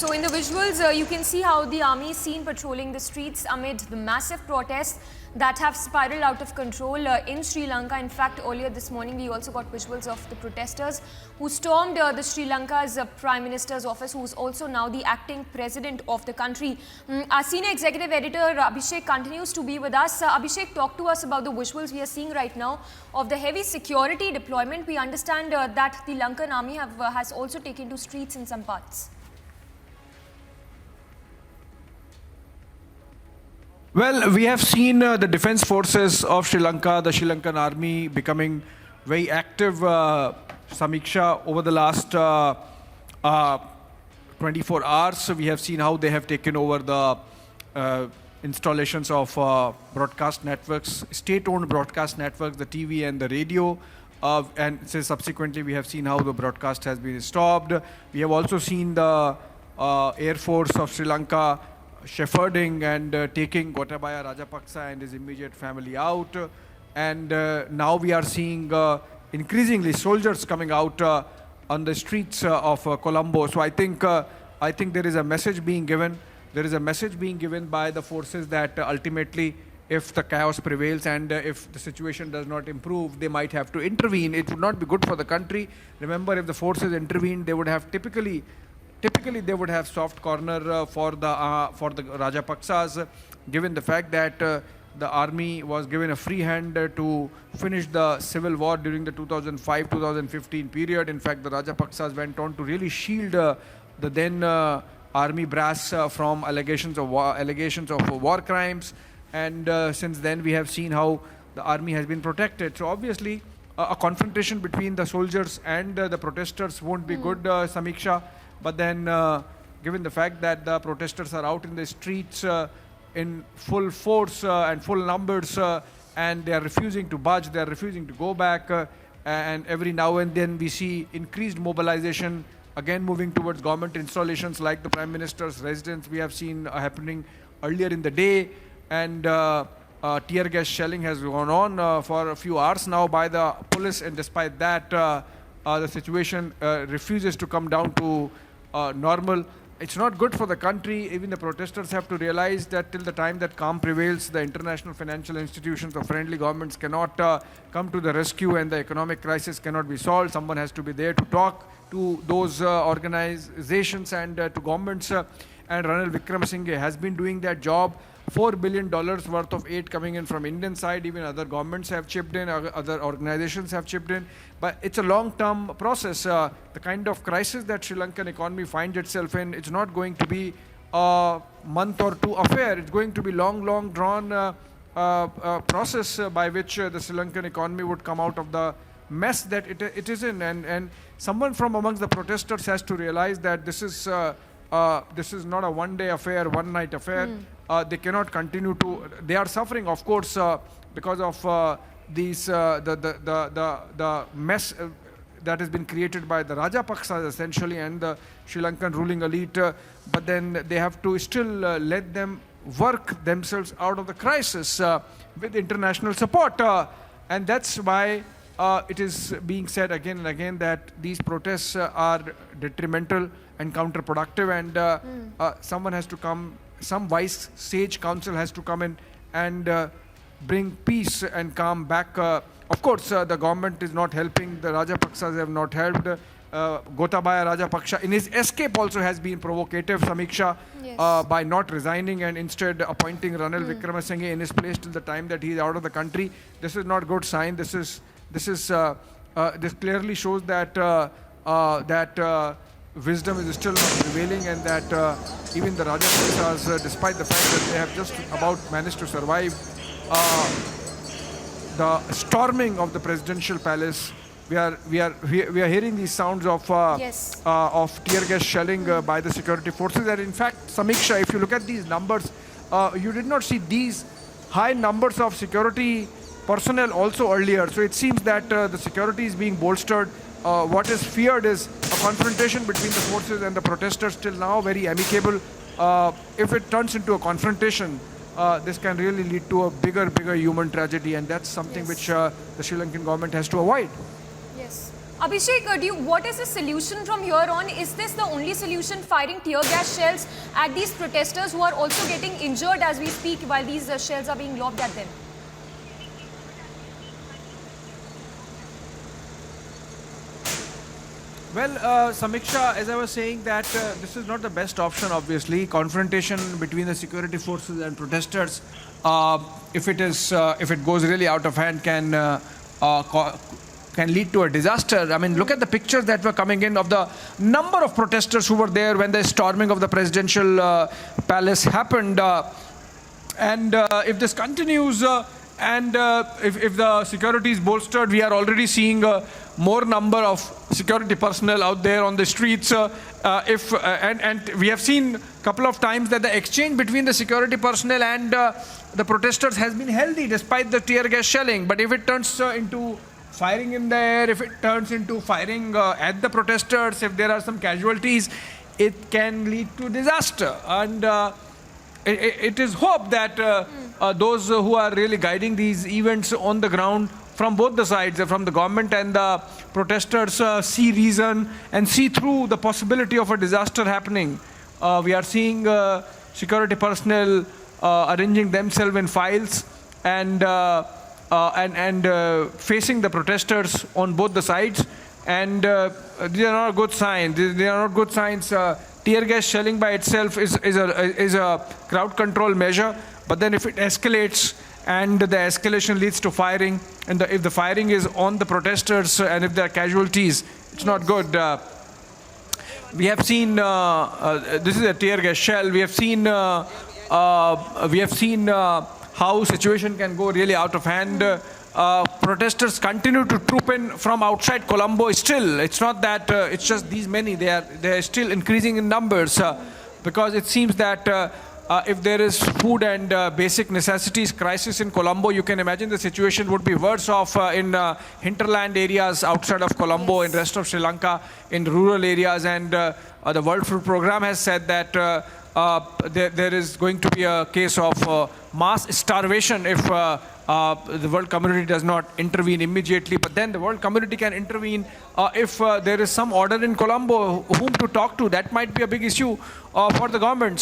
So in the visuals, you can see how the army is seen patrolling the streets amid the massive protests that have spiraled out of control in Sri Lanka. In fact, earlier this morning, we also got visuals of the protesters who stormed the Sri Lanka's Prime Minister's office, who is also now the acting president of the country. Our senior executive editor, Abhishek, continues to be with us. Abhishek, talk to us about the visuals we are seeing right now of the heavy security deployment. We understand that the Lankan army has also taken to streets in some parts. Well, we have seen the defense forces of Sri Lanka, the Sri Lankan army, becoming very active, Samiksha, over the last 24 hours. So we have seen how they have taken over the installations of broadcast networks, state-owned broadcast networks, the TV and the radio. And subsequently, we have seen how the broadcast has been stopped. We have also seen the Air Force of Sri Lanka shepherding and taking Gotabaya Rajapaksa and his immediate family out. And now we are seeing increasingly soldiers coming out on the streets of Colombo. So I think there is a message being given. There is a message being given by the forces that ultimately, if the chaos prevails and if the situation does not improve, they might have to intervene. It would not be good for the country. Remember, if the forces intervened, they would have typically they would have soft corner for the Rajapaksas, given the fact that the army was given a free hand to finish the civil war during the 2005-2015 period. In fact, the Rajapaksas went on to really shield the then army brass from allegations of war crimes. And since then, we have seen how the army has been protected. So obviously, a confrontation between the soldiers and the protesters won't be good, Samiksha. But then, given the fact that the protesters are out in the streets in full force and full numbers, and they are refusing to budge, they are refusing to go back, and every now and then we see increased mobilization, again moving towards government installations like the Prime Minister's residence we have seen happening earlier in the day, and tear gas shelling has gone on for a few hours now by the police, and despite that, the situation refuses to come down to normal. It's not good for the country. Even the protesters have to realize that till the time that calm prevails, the international financial institutions or friendly governments cannot come to the rescue, and the economic crisis cannot be solved. Someone has to be there to talk to those organizations and to governments. And Ranil Wickremesinghe has been doing that job. $4 billion worth of aid coming in from Indian side. Even other governments have chipped in, other organizations have chipped in. But it's a long-term process. The kind of crisis that Sri Lankan economy finds itself in, it's not going to be a month or two affair. It's going to be long drawn process by which the Sri Lankan economy would come out of the mess that it is in. And someone from amongst the protesters has to realize that this is not a one-day affair, one-night affair. They cannot continue to. They are suffering, of course, because of these the mess that has been created by the Rajapaksas essentially and the Sri Lankan ruling elite. But then they have to still let them work themselves out of the crisis with international support, and that's why it is being said again and again that these protests are detrimental and counterproductive, and someone has to come. Some wise sage council has to come in and bring peace and calm back. Of course, the government is not helping. The Rajapaksas have not helped. Gotabaya Rajapaksa, in his escape, also has been provocative, Samiksha, yes, by not resigning and instead appointing Ranil Wickremesinghe in his place till the time that he is out of the country. This is not a good sign. This clearly shows that wisdom is still not prevailing, and that even the Rajapaksas, despite the fact that they have just about managed to survive the storming of the presidential palace, we are hearing these sounds of tear gas shelling by the security forces. And in fact, Samiksha, if you look at these numbers, you did not see these high numbers of security personnel also earlier. So it seems that the security is being bolstered. What is feared is a confrontation between the forces and the protesters, till now very amicable. If it turns into a confrontation, this can really lead to a bigger human tragedy, and that's something which the Sri Lankan government has to avoid. Yes. Abhishek, what is the solution from here on? Is this the only solution, firing tear gas shells at these protesters who are also getting injured as we speak while these shells are being lobbed at them? Well, Samiksha, as I was saying, that this is not the best option, obviously. Confrontation between the security forces and protesters, if it goes really out of hand, can lead to a disaster. I mean, look at the pictures that were coming in of the number of protesters who were there when the storming of the presidential palace happened. And if this continues, and if the security is bolstered, we are already seeing more number of security personnel out there on the streets. And we have seen a couple of times that the exchange between the security personnel and the protesters has been healthy despite the tear gas shelling. But if it turns into firing in the air, if it turns into firing at the protesters, if there are some casualties, it can lead to disaster. And it is hoped that those who are really guiding these events on the ground from both the sides, from the government and the protesters, see reason and see through the possibility of a disaster happening. We are seeing security personnel arranging themselves in files and facing the protesters on both the sides. And these are not good signs. They are not good signs. Tear gas shelling by itself is a crowd control measure. But then if it escalates and the escalation leads to firing, and if the firing is on the protesters and if there are casualties, it's not good. We have seen this is a tear gas shell. We have seen how situation can go really out of hand. Protesters continue to troop in from outside Colombo. Still, it's not that it's just these many. They are still increasing in numbers because it seems that if there is food and basic necessities crisis in Colombo, you can imagine the situation would be worse off in hinterland areas outside of Colombo, in rest of Sri Lanka, in rural areas. And the World Food Programme has said that there is going to be a case of mass starvation if the world community does not intervene immediately. But then the world community can intervene if there is some order in Colombo, whom to talk to. That might be a big issue for the governments.